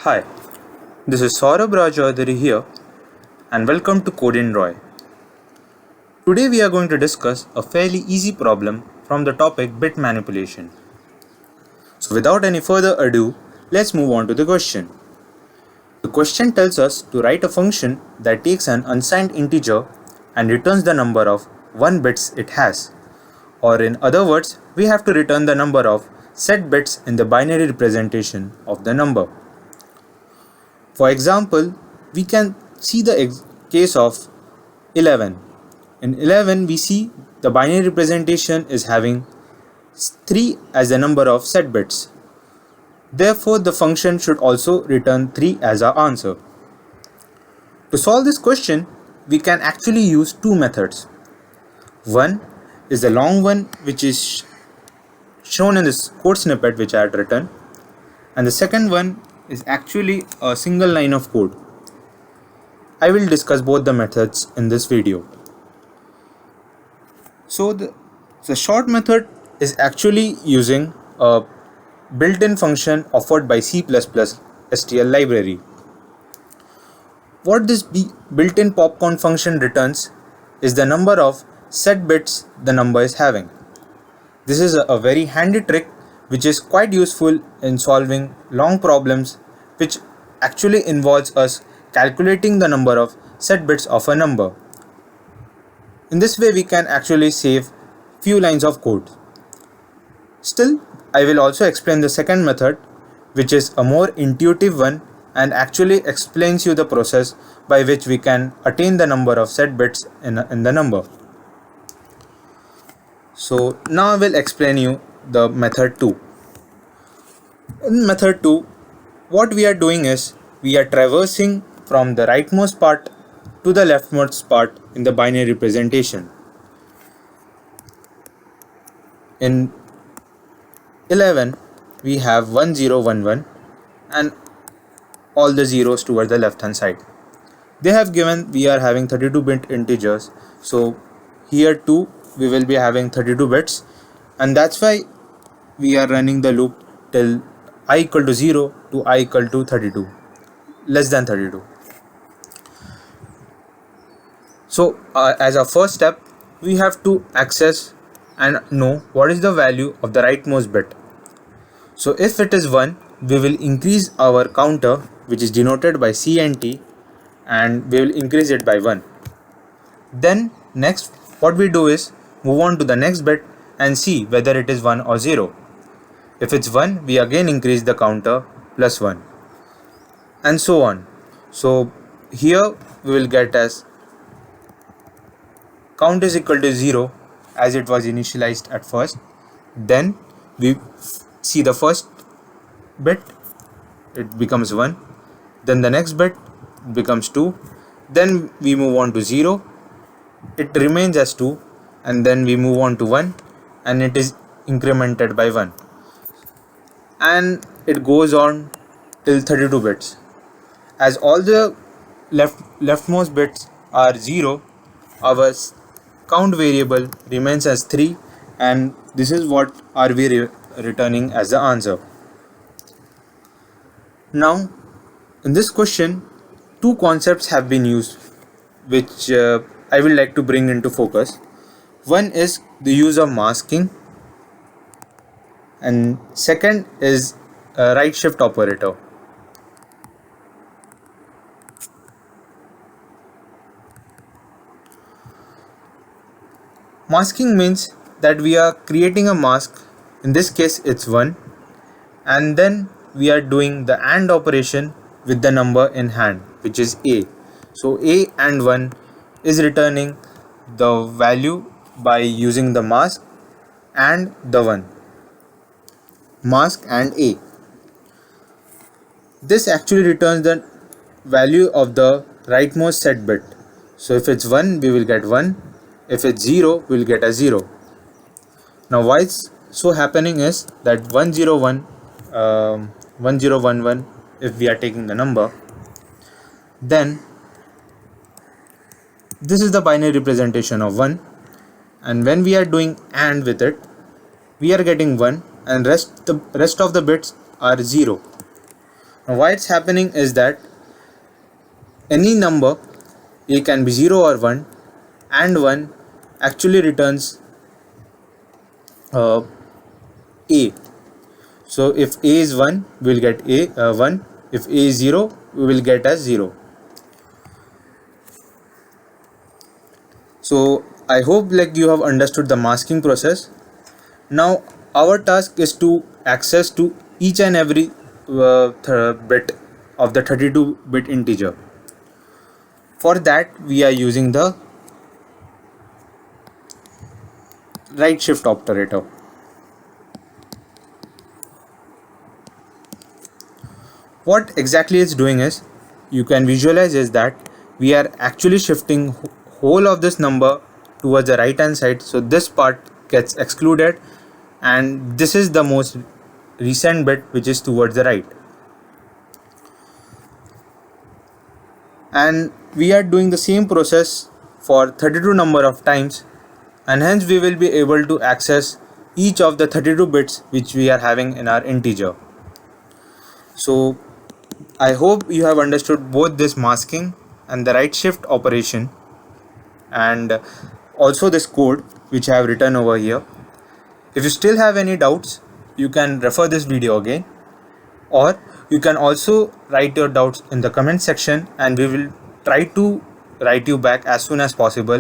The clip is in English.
Hi, this is Saurabh Rajaudhary here, and welcome to Code in Roy. Today we are going to discuss a fairly easy problem from the topic bit manipulation. So without any further ado, let's move on to the question. The question tells us to write a function that takes an unsigned integer and returns the number of 1 bits it has. Or in other words, we have to return the number of set bits in the binary representation of the number. For example, we can see the case of 11. In 11, we see the binary representation is having 3 as the number of set bits. Therefore, the function should also return 3 as our answer. To solve this question, we can actually use two methods. One is the long one, which is shown in this code snippet which I had written, and the second one is actually a single line of code. I will discuss both the methods in this video. So the short method is actually using a built-in function offered by C++ STL library. What this built-in popcorn function returns is the number of set bits the number is having. This is a very handy trick which is quite useful in solving long problems which actually involves us calculating the number of set bits of a number. In this way we can actually save few lines of code. Still, I will also explain the second method, which is a more intuitive one and actually explains you the process by which we can attain the number of set bits in the number. So now I will explain you the method 2. In method 2, what we are doing is we are traversing from the rightmost part to the leftmost part in the binary representation. In 11, we have 1011 and all the zeros toward the left hand side. They have given we are having 32-bit integers, so here too we will be having 32 bits, and that's why we are running the loop till I equal to 0 to I equal to 32, less than 32. So as a first step, we have to access and know what is the value of the rightmost bit. So if it is 1, we will increase our counter, which is denoted by CNT, and we will increase it by 1. Then next what we do is move on to the next bit and see whether it is 1 or 0. If it's 1, we again increase the counter plus 1, and so on. So here we will get as count is equal to 0 as it was initialized at first. Then we see the first bit, it becomes 1. Then the next bit becomes 2. Then we move on to 0, it remains as 2, and then we move on to 1 and it is incremented by 1, and it goes on till 32 bits. As all the leftmost bits are 0, our count variable remains as 3, and this is what are we returning as the answer. Now in this question, two concepts have been used which I would like to bring into focus. One is the use of masking, and second is a right shift operator. Masking means that we are creating a mask, in this case it's 1, and then we are doing the AND operation with the number in hand, which is A. So A and 1 is returning the value by using the mask and the 1. Mask and A. This actually returns the value of the rightmost set bit. So if it's 1, we will get 1. If it's 0, we will get a 0. Now why it's so happening is that 1011, if we are taking the number, then this is the binary representation of 1, and when we are doing AND with it, we are getting 1, and the rest of the bits are 0. Now why it's happening is that any number, a can be 0 or 1, and 1 actually returns a. So if a is 1, we will get 1. If a is 0, we will get as 0. So I hope you have understood the masking process. Now our task is to access to each and every bit of the 32-bit integer. For that we are using the right shift operator. What exactly it's doing is, you can visualize is that we are actually shifting whole of this number towards the right hand side, so this part gets excluded and this is the most recent bit which is towards the right. And we are doing the same process for 32 number of times, and hence we will be able to access each of the 32 bits which we are having in our integer. So I hope you have understood both this masking and the right shift operation, and also this code which I have written over here. If you still have any doubts, you can refer this video again, or you can also write your doubts in the comment section and we will try to write you back as soon as possible.